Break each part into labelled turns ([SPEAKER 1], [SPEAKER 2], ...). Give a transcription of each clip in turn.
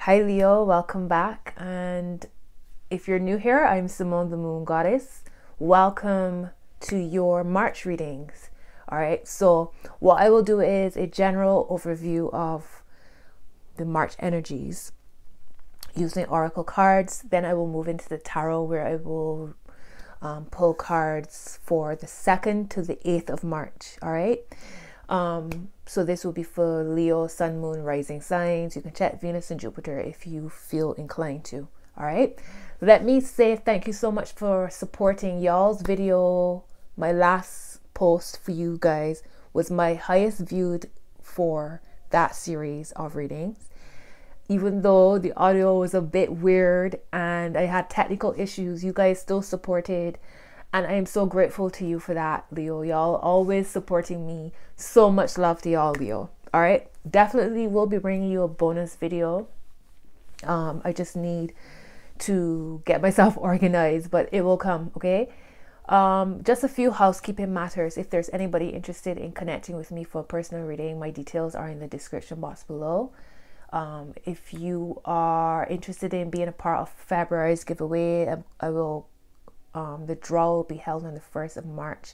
[SPEAKER 1] Hi Leo, welcome back. And if you're new here, I'm Simone the Moon Goddess. Welcome to your March readings. All right, so what I will do is a general overview of the March energies using oracle cards. Then I will move into the tarot where I will pull cards for the 2nd to the 8th of March. All right. So this will be for Leo, Sun, Moon, Rising signs. You can check Venus and Jupiter if you feel inclined to. All right. Let me say thank you so much for supporting y'all's video. My last post for you guys was my highest viewed for that series of readings. Even though the audio was a bit weird and I had technical issues, you guys still supported. And I am so grateful to you for that, Leo. Y'all always supporting me. So much love to y'all, Leo. All right. Definitely will be bringing you a bonus video. I just need to get myself organized, but it will come. Okay. Just a few housekeeping matters. If there's anybody interested in connecting with me for a personal reading, my details are in the description box below. If you are interested in being a part of February's giveaway, I will the draw will be held on the 1st of March.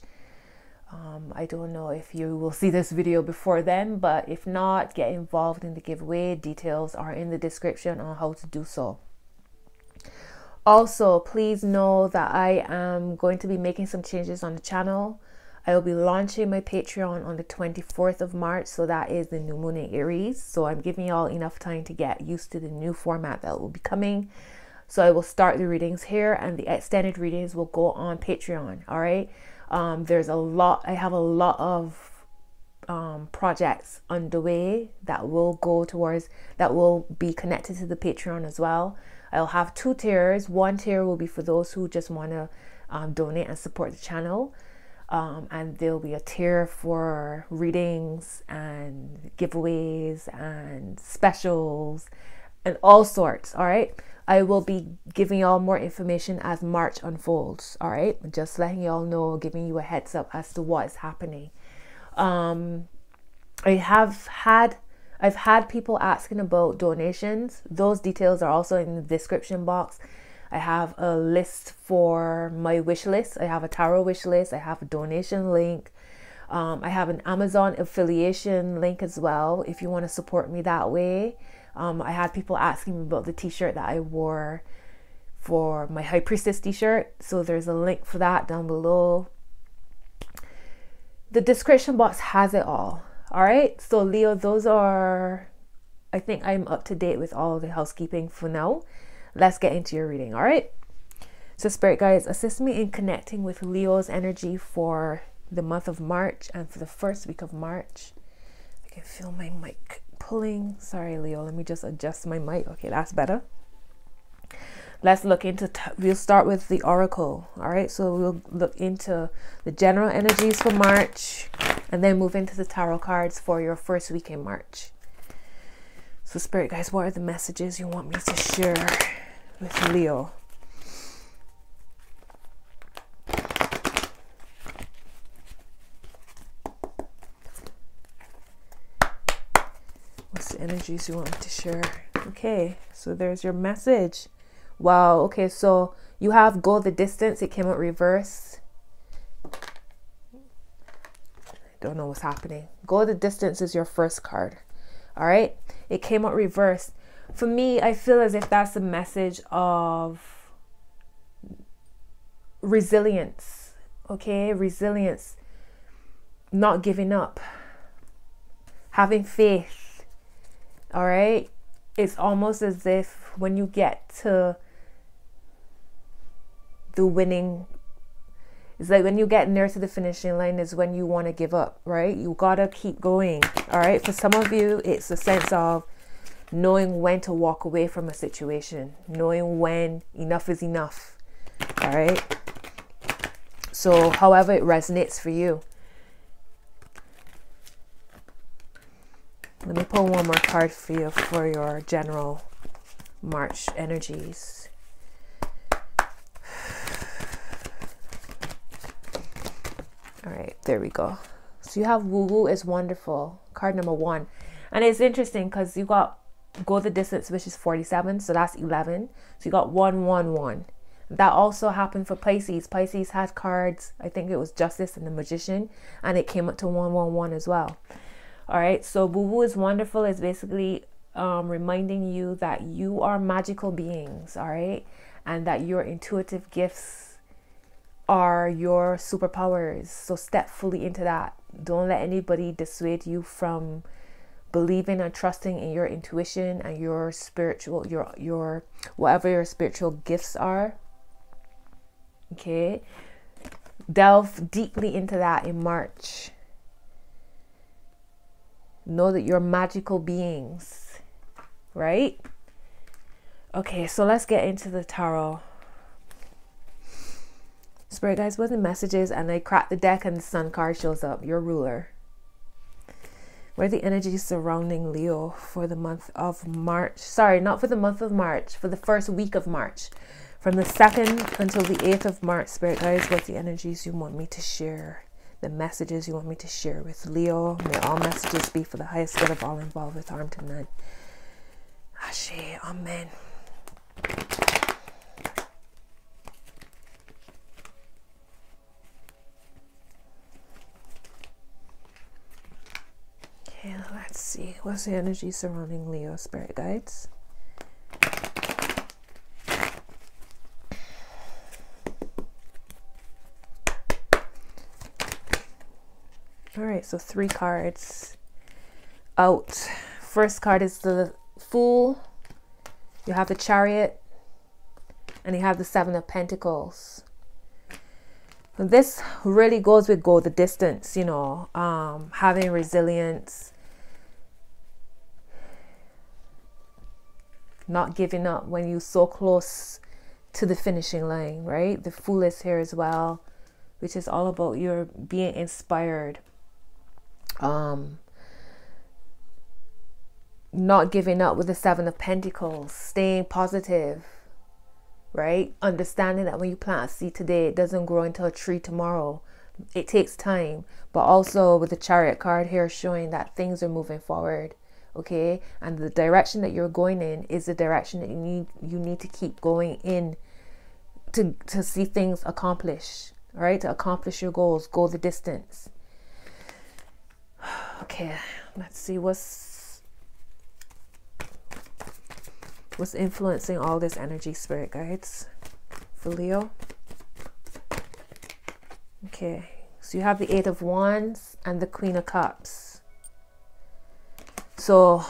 [SPEAKER 1] I don't know if you will see this video before then, but if not, get involved in the giveaway. Details are in the description on how to do so. Also, please know that I am going to be making some changes on the channel. I will be launching my Patreon on the 24th of March, so that is the new moon in Aries. So I'm giving y'all enough time to get used to the new format that will be coming. So I will start the readings here and the extended readings will go on Patreon. All right. There's a lot. I have a lot of projects underway that will be connected to the Patreon as well. I'll have 2 tiers. One tier will be for those who just want to donate and support the channel. And there'll be a tier for readings and giveaways and specials and all sorts. All right. I will be giving y'all more information as March unfolds. All right. Just letting y'all know, giving you a heads up as to what is happening. I've had people asking about donations. Those details are also in the description box. I have a list for my wish list. I have a tarot wish list. I have a donation link. I have an Amazon affiliation link as well if you want to support me that way. I had people asking me about the t-shirt that I wore for my High Priestess t-shirt. So there's a link for that down below. The description box has it all. All right. So Leo, I think I'm up to date with all of the housekeeping for now. Let's get into your reading. All right. So Spirit guides, assist me in connecting with Leo's energy for the month of March and for the first week of March. I can feel my mic pulling. Sorry, Leo. Let me just adjust my mic. Okay, that's better. Let's look into, we'll start with the oracle. All right. So we'll look into the general energies for March and then move into the tarot cards for your first week in March. So Spirit guys, what are the messages you want me to share with Leo? What's the energies you want me to share? Okay, so there's your message. Wow. Okay, so you have go the distance. It came out reverse. I don't know what's happening. Go the distance is your first card. All right. It came out reversed. For me, I feel as if that's a message of resilience. Okay. Resilience. Not giving up. Having faith. All right. It's almost as if when you get to the winning, it's like when you get near to the finishing line is when you want to give up, right? You gotta keep going. All right. For some of you, it's a sense of knowing when to walk away from a situation, knowing when enough is enough. All right. So however it resonates for you. Let me pull one more card for you for your general March energies. All right, there we go. So you have woo woo is wonderful, card number 1. And it's interesting because you got go the distance, which is 47, so that's 11. So you got 111. That also happened for Pisces. Pisces had cards, I think it was Justice and the Magician, and it came up to 111 as well. All right, so Boo Boo is wonderful. It's basically reminding you that you are magical beings, all right, and that your intuitive gifts are your superpowers. So step fully into that. Don't let anybody dissuade you from believing and trusting in your intuition and your spiritual, your whatever your spiritual gifts are. Okay, delve deeply into that in March. Know that you're magical beings, right? Okay, so let's get into the tarot. Spirit guys, what are the messages? And I crack the deck and the Sun card shows up, your ruler. What are the energies surrounding Leo for the month of March? Sorry, not for the month of March, for the first week of March. From the 2nd until the 8th of March, Spirit guys, what's the energies you want me to share? The messages you want me to share with Leo. May all messages be for the highest good of all involved, with harm to none. Ashe, amen. Okay, let's see. What's the energy surrounding Leo, Spirit guides? All right, so 3 cards out. First card is the Fool. You have the Chariot, and you have the 7 of Pentacles. And this really goes with go the distance, you know, having resilience, not giving up when you're so close to the finishing line, right? The Fool is here as well, which is all about your being inspired. Not giving up with the 7 of Pentacles, staying positive, right? Understanding that when you plant a seed today, it doesn't grow into a tree tomorrow. It takes time. But also with the Chariot card here showing that things are moving forward, okay? And the direction that you're going in is the direction that you need to keep going in to see things accomplished, all right? To accomplish your goals, go the distance. Okay, let's see what's influencing all this energy, Spirit guides, for Leo. Okay, so you have the 8 of Wands and the Queen of Cups. So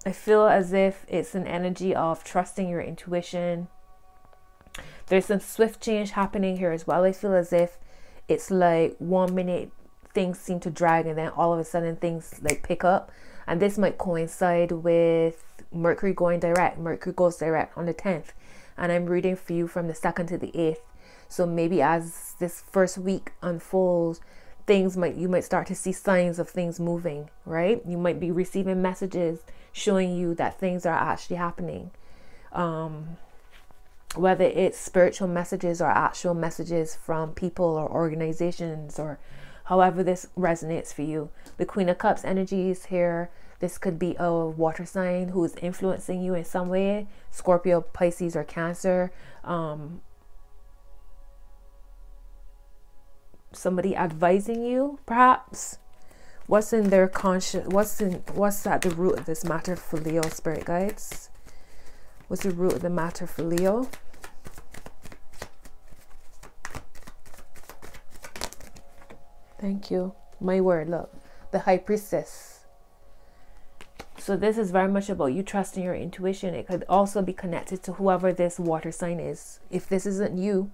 [SPEAKER 1] I feel as if it's an energy of trusting your intuition. There's some swift change happening here as well. I feel as if it's like 1 minute things seem to drag and then all of a sudden things like pick up, and this might coincide with Mercury going direct. Mercury goes direct on the 10th, and I'm reading for you from the 2nd to the 8th. So maybe as this first week unfolds, you might start to see signs of things moving, right? You might be receiving messages showing you that things are actually happening, whether it's spiritual messages or actual messages from people or organizations, or however this resonates for you. The Queen of Cups energy is here. This could be a water sign who is influencing you in some way. Scorpio, Pisces, or Cancer. Somebody advising you, perhaps. What's in their conscious? What's at the root of this matter for Leo, Spirit guides? What's the root of the matter for Leo? Thank you. My word, look. The High Priestess. So this is very much about you trusting your intuition. It could also be connected to whoever this water sign is. If this isn't you,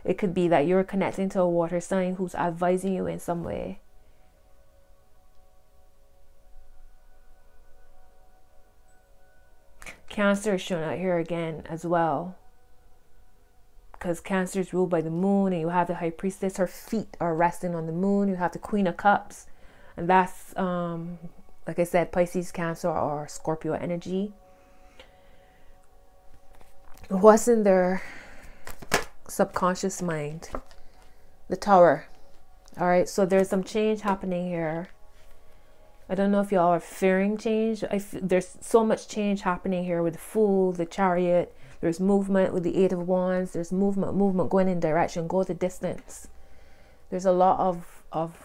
[SPEAKER 1] it could be that you're connecting to a water sign who's advising you in some way. Cancer is shown out here again as well, because Cancer is ruled by the moon, and you have the High Priestess. Her feet are resting on the moon. You have the Queen of Cups, and that's like I said, Pisces, Cancer, or Scorpio energy. What's in their subconscious mind? The Tower. All right, so there's some change happening here. I don't know if y'all are fearing change. There's so much change happening here with the Fool, the Chariot. There's movement with the Eight of Wands. There's movement going in direction, go the distance. There's a lot of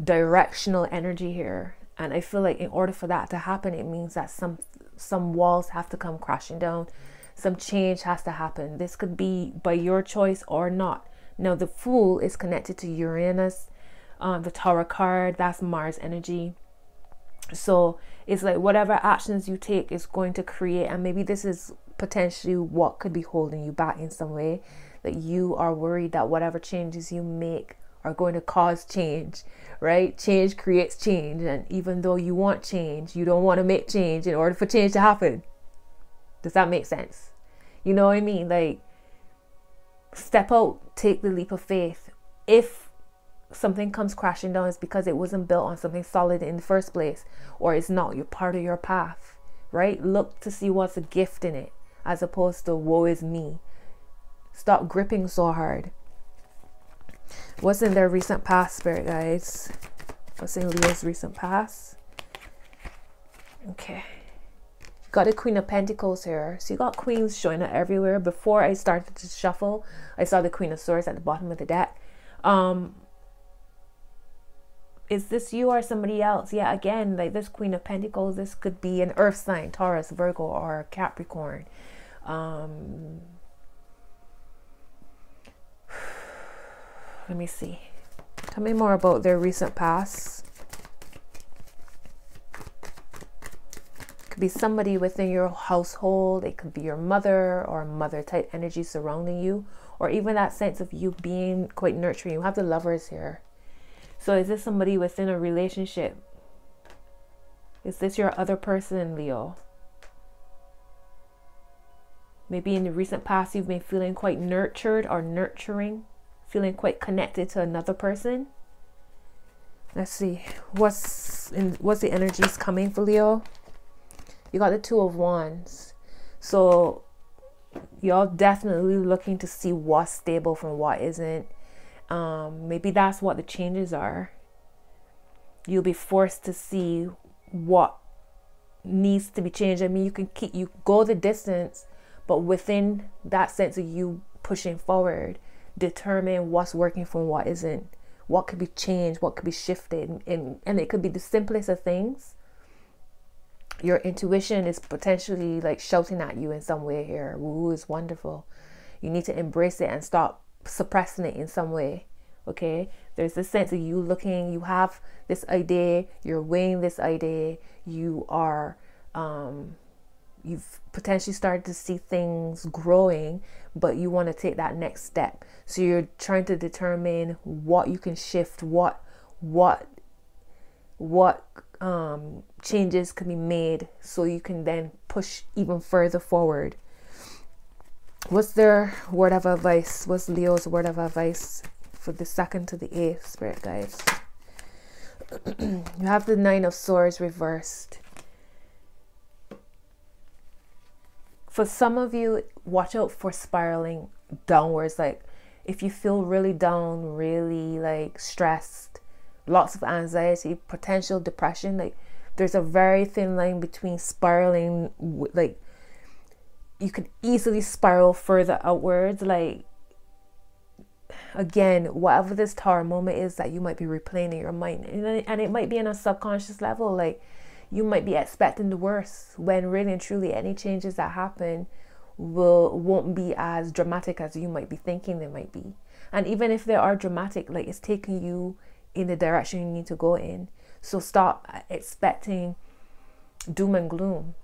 [SPEAKER 1] directional energy here. And I feel like in order for that to happen, it means that some walls have to come crashing down. Some change has to happen. This could be by your choice or not. Now, the Fool is connected to Uranus. The Tower card, that's Mars energy. So it's like whatever actions you take is going to create, and maybe this is potentially what could be holding you back in some way, that you are worried that whatever changes you make are going to cause change, right? Change creates change, and even though you want change, you don't want to make change in order for change to happen. Does that make sense? You know what I mean? Like, step out, take the leap of faith. If something comes crashing down, it's because it wasn't built on something solid in the first place, or it's not your part of your path, right? Look to see what's a gift in it, as opposed to woe is me. Stop gripping so hard. What's in their recent past, spirit guides? What's in Leo's recent past? Okay, got the Queen of Pentacles here. So you got queens showing up everywhere. Before I started to shuffle, I saw the Queen of Swords at the bottom of the deck. Is this you or somebody else? Yeah, again, like this Queen of Pentacles, this could be an earth sign, Taurus, Virgo, or Capricorn. Let me see. Tell me more about their recent past. Could be somebody within your household. It could be your mother or mother type energy surrounding you, or even that sense of you being quite nurturing. You have the Lovers here. So is this somebody within a relationship? Is this your other person, Leo? Maybe in the recent past, you've been feeling quite nurtured or nurturing, feeling quite connected to another person. Let's see. What's the energies coming for Leo? You got the Two of Wands. So y'all definitely looking to see what's stable from what isn't. Maybe that's what the changes are. You'll be forced to see what needs to be changed. I mean, you go the distance, but within that sense of you pushing forward, determine what's working from what isn't, what could be changed, what could be shifted, and it could be the simplest of things. Your intuition is potentially like shouting at you in some way here. Woo is wonderful. You need to embrace it and stop suppressing it in some way. Okay, there's this sense of you looking, you have this idea, you're weighing this idea, you are you've potentially started to see things growing, but you want to take that next step. So you're trying to determine what you can shift, what changes can be made, so you can then push even further forward. What's their word of advice? What's Leo's word of advice for the 2nd to the 8th, spirit guides? You have the Nine of Swords reversed. For some of you, watch out for spiraling downwards. Like if you feel really down, really like stressed, lots of anxiety, potential depression, like there's a very thin line between spiraling, like you could easily spiral further outwards. Like again, whatever this Tower moment is that you might be replaying in your mind, and it might be on a subconscious level, like you might be expecting the worst, when really and truly any changes that happen won't be as dramatic as you might be thinking they might be. And even if they are dramatic, like it's taking you in the direction you need to go in. So stop expecting doom and gloom,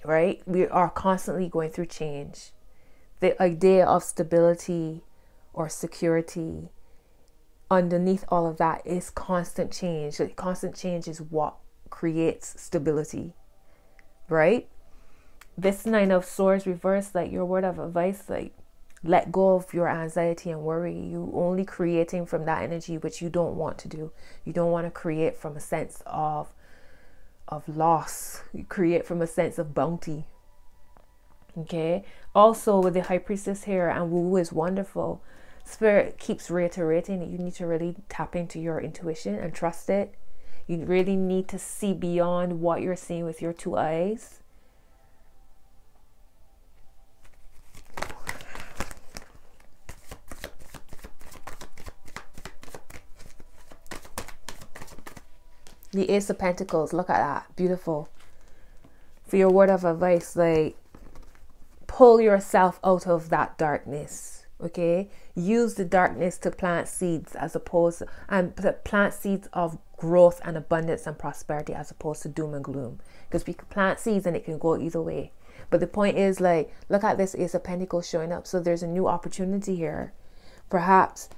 [SPEAKER 1] right? We are constantly going through change. The idea of stability or security underneath all of that is constant change. Like constant change is what creates stability, right? This Nine of Swords reversed, like your word of advice, like let go of your anxiety and worry. You only creating from that energy which you don't want to do. You don't want to create from a sense of loss. You create from a sense of bounty. Okay. Also with the High Priestess here, and woo is wonderful. Spirit keeps reiterating that you need to really tap into your intuition and trust it. You really need to see beyond what you're seeing with your two eyes. The Ace of Pentacles, look at that, beautiful. For your word of advice, like, pull yourself out of that darkness, okay? Use the darkness to plant seeds as opposed to, and plant seeds of growth and abundance and prosperity as opposed to doom and gloom. Because we can plant seeds and it can go either way. But the point is, like, look at this Ace of Pentacles showing up. So there's a new opportunity here. Perhaps,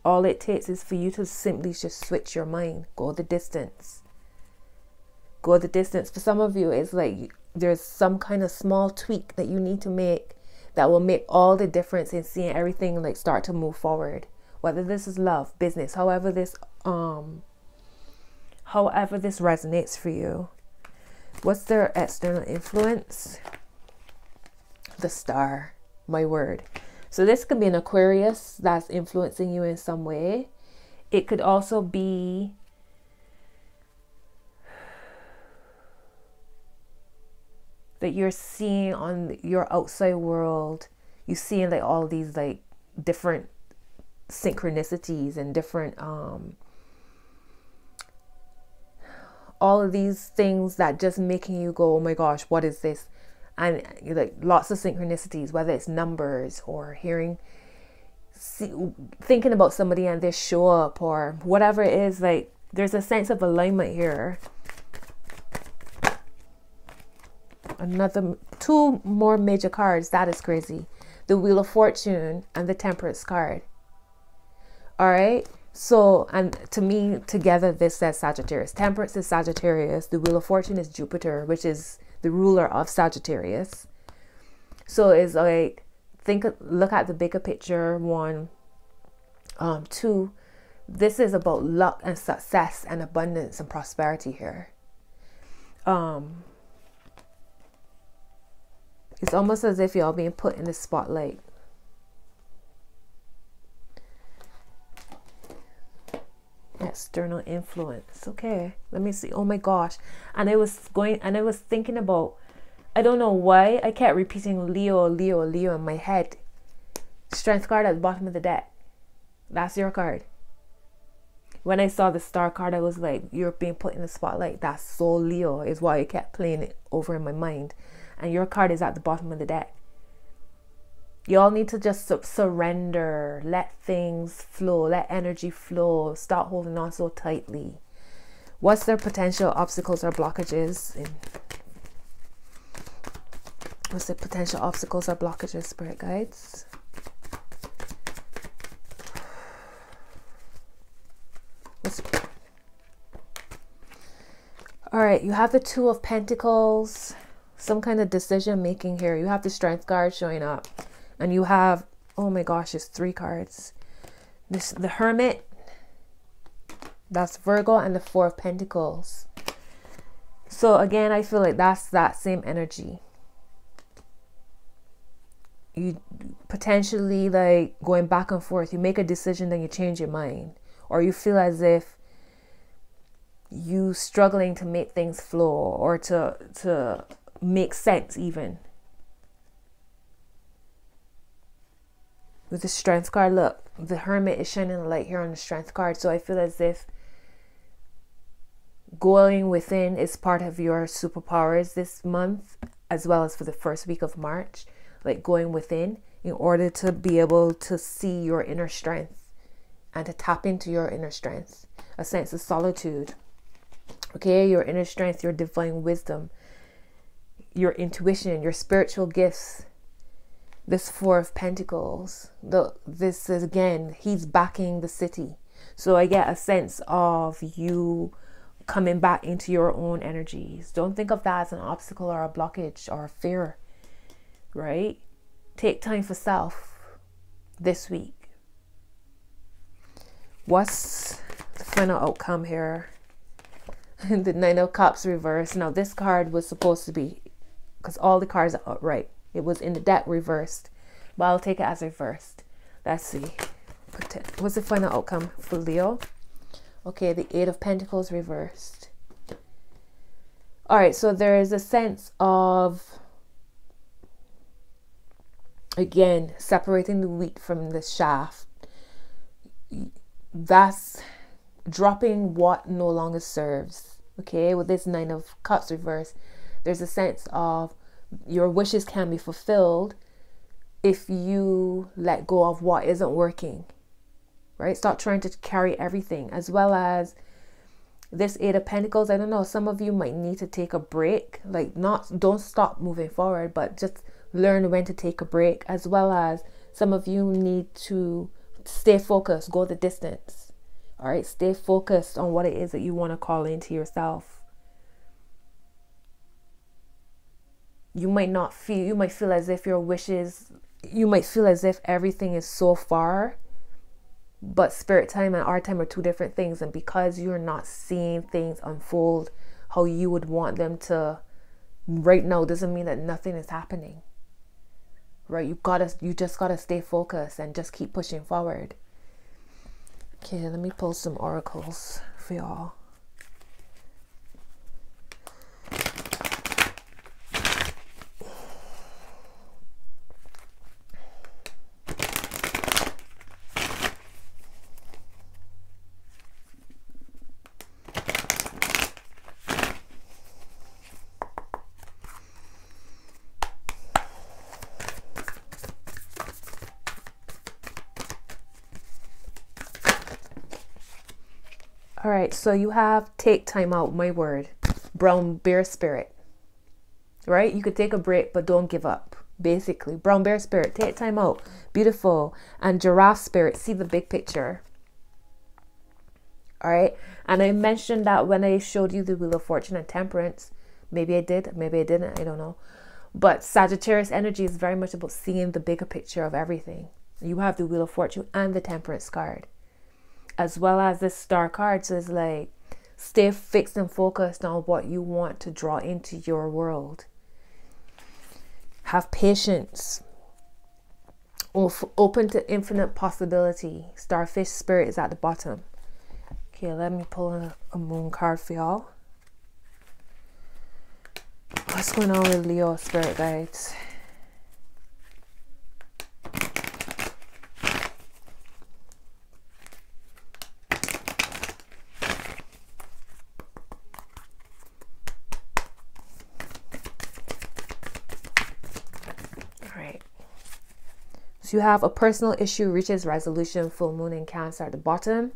[SPEAKER 1] all it takes is for you to simply just switch your mind. Go the distance. Go the distance. For some of you, it's like there's some kind of small tweak that you need to make that will make all the difference in seeing everything like start to move forward. Whether this is love, business, however this resonates for you. What's their external influence? The Star, my word. So this could be an Aquarius that's influencing you in some way. It could also be that you're seeing on your outside world, you're seeing like all these like different synchronicities and different all of these things that just making you go, oh my gosh, what is this? And like lots of synchronicities, whether it's numbers or thinking about somebody and they show up or whatever it is. Like there's a sense of alignment here. Two more major cards. That is crazy. The Wheel of Fortune and the Temperance card. All right. So, and to me, together, this says Sagittarius. Temperance is Sagittarius. The Wheel of Fortune is Jupiter, which is the ruler of Sagittarius. So it's like, look at the bigger picture. 1, 2, this is about luck and success and abundance and prosperity here. It's almost as if y'all being put in the spotlight. External influence. Okay, let me see. Oh my gosh. And I was thinking about, I don't know why I kept repeating Leo, Leo, Leo in my head. Strength card at the bottom of the deck. That's your card. When I saw the Star card, I was like, you're being put in the spotlight. That's so Leo, is why I kept playing it over in my mind. And your card is at the bottom of the deck. You all need to just surrender, let things flow, let energy flow, stop holding on so tightly. What's their potential obstacles or blockages? What's the potential obstacles or blockages, Spirit Guides? All right, you have the Two of Pentacles, some kind of decision making here. You have the Strength card showing up. And you have, oh my gosh, it's 3 cards. The Hermit, that's Virgo, and the 4 of Pentacles. So again, I feel like that's that same energy. You potentially like going back and forth. You make a decision, then you change your mind. Or you feel as if you struggling to make things flow or to make sense even. With the Strength card, look, the Hermit is shining a light here on the Strength card. So I feel as if going within is part of your superpowers this month, as well as for the first week of March. Like going within in order to be able to see your inner strength and to tap into your inner strength. A sense of solitude. Okay, your inner strength, your divine wisdom, your intuition, your spiritual gifts. This 4 of Pentacles, this is again, he's backing the city. So I get a sense of you coming back into your own energies. Don't think of that as an obstacle or a blockage or a fear, right? Take time for self this week. What's the final outcome here? The 9 of Cups reversed. Now this card was supposed to be, because all the cards are upright. It was in the deck reversed, but I'll take it as reversed. Let's see. What's the final outcome for Leo? Okay, the Eight of Pentacles reversed. All right, so there is a sense of, again, separating the wheat from the chaff. That's dropping what no longer serves. Okay, with this Nine of Cups reversed, there's a sense of your wishes can be fulfilled if you let go of what isn't working. Right? Stop trying to carry everything. As well as this Eight of Pentacles, I don't know, some of you might need to take a break. Like, don't stop moving forward, but just learn when to take a break. As well as some of you need to stay focused, go the distance. All right, stay focused on what it is that you want to call into yourself. You might feel as if your wishes, you might feel as if everything is so far. But spirit time and our time are two different things. And because you're not seeing things unfold how you would want them to right now, doesn't mean that nothing is happening. Right? You just gotta stay focused and just keep pushing forward. Okay, let me pull some oracles for y'all. All right, so you have take time out, my word. Brown bear spirit. Right? You could take a break, but don't give up. Basically, brown bear spirit, take time out. Beautiful. And giraffe spirit, see the big picture. All right. And I mentioned that when I showed you the Wheel of Fortune and Temperance. Maybe I did, maybe I didn't, I don't know. But Sagittarius energy is very much about seeing the bigger picture of everything. You have the Wheel of Fortune and the Temperance card, as well as this Star card. So it's like, stay fixed and focused on what you want to draw into your world. Have patience. Open to infinite possibility. Starfish spirit is at the bottom. Okay, let me pull a moon card for y'all. What's going on with Leo spirit guides? So you have a personal issue reaches resolution, full moon in Cancer at the bottom.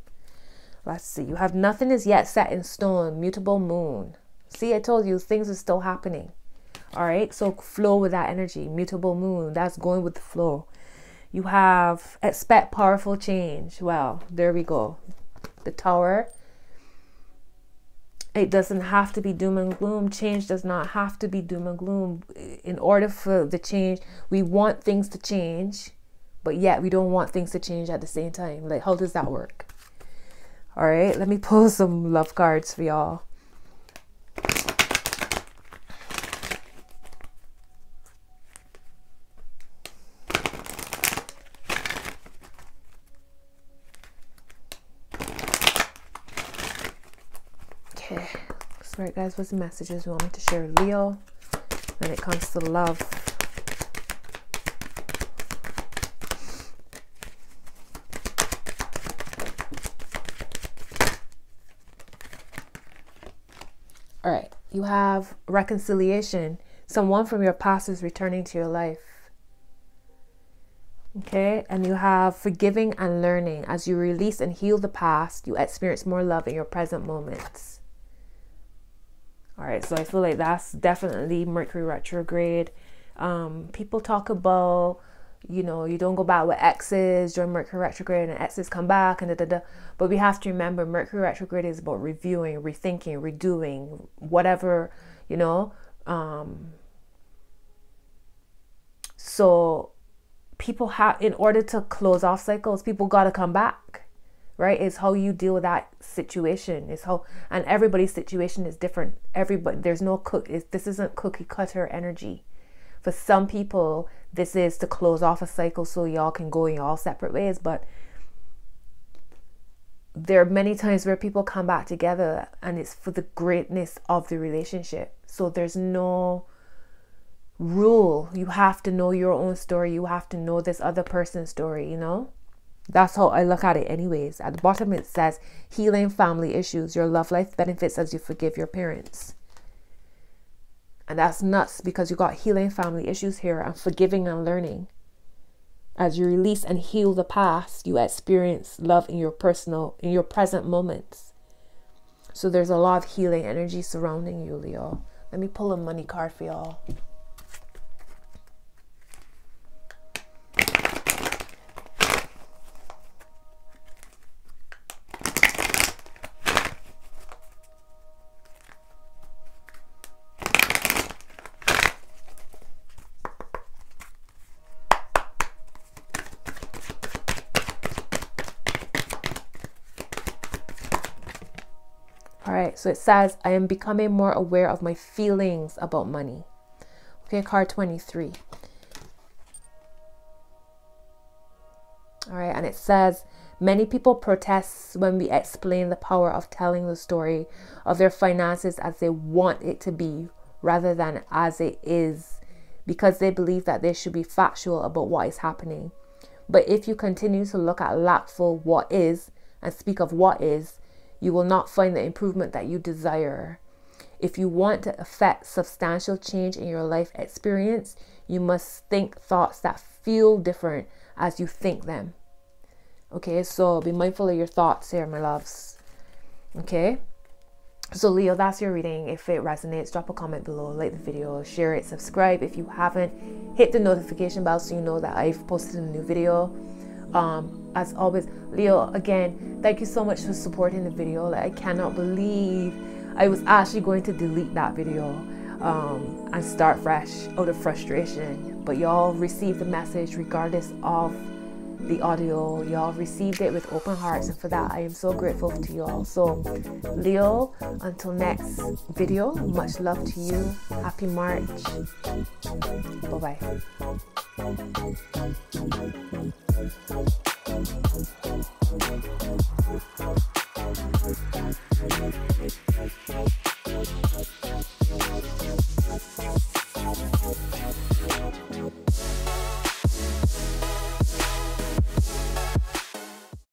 [SPEAKER 1] Let's see. You have nothing is yet set in stone, mutable moon. See, I told you things are still happening. All right. So flow with that energy. Mutable moon. That's going with the flow. You have expect powerful change. Well, there we go. The Tower. It doesn't have to be doom and gloom. Change does not have to be doom and gloom. In order for the change, we want things to change, but yet we don't want things to change at the same time. Like, how does that work? All right, let me pull some love cards for y'all. Okay, so right guys, what's the messages you want me to share with Leo when it comes to love? All right, you have reconciliation. Someone from your past is returning to your life. Okay, and you have forgiving and learning. As you release and heal the past, you experience more love in your present moments. All right, so I feel like that's definitely Mercury retrograde. People talk about, you know, you don't go back with exes during Mercury retrograde and exes come back and da. But we have to remember Mercury retrograde is about reviewing, rethinking, redoing, whatever, you know. So people have, in order to close off cycles, people got to come back, right? It's how you deal with that situation. It's how, and everybody's situation is different. Everybody, there's no this isn't cookie cutter energy. For some people, this is to close off a cycle so y'all can go in y'all separate ways. But there are many times where people come back together and it's for the greatness of the relationship. So there's no rule. You have to know your own story. You have to know this other person's story, you know? That's how I look at it anyways. At the bottom it says, healing family issues. Your love life benefits as you forgive your parents. And that's nuts, because you got healing family issues here and forgiving and learning. As you release and heal the past, you experience love in your present moments. So there's a lot of healing energy surrounding you, Leo. Let me pull a money card for y'all. All right, so it says, I am becoming more aware of my feelings about money. Okay, card 23. All right, and it says, many people protest when we explain the power of telling the story of their finances as they want it to be rather than as it is, because they believe that they should be factual about what is happening. But if you continue to look at lackful what is and speak of what is, you will not find the improvement that you desire. If you want to affect substantial change in your life experience, you must think thoughts that feel different as you think them. Okay, so be mindful of your thoughts here, my loves. Okay, so Leo, that's your reading. If it resonates, drop a comment below, like the video, share it, subscribe if you haven't, hit the notification bell so you know that I've posted a new video. As always, Leo, again, thank you so much for supporting the video. Like, I cannot believe I was actually going to delete that video and start fresh out of frustration, but y'all received the message regardless of the audio. Y'all received it with open hearts, and for that I am so grateful to y'all. So Leo, until next video, much love to you. Happy March. Bye bye.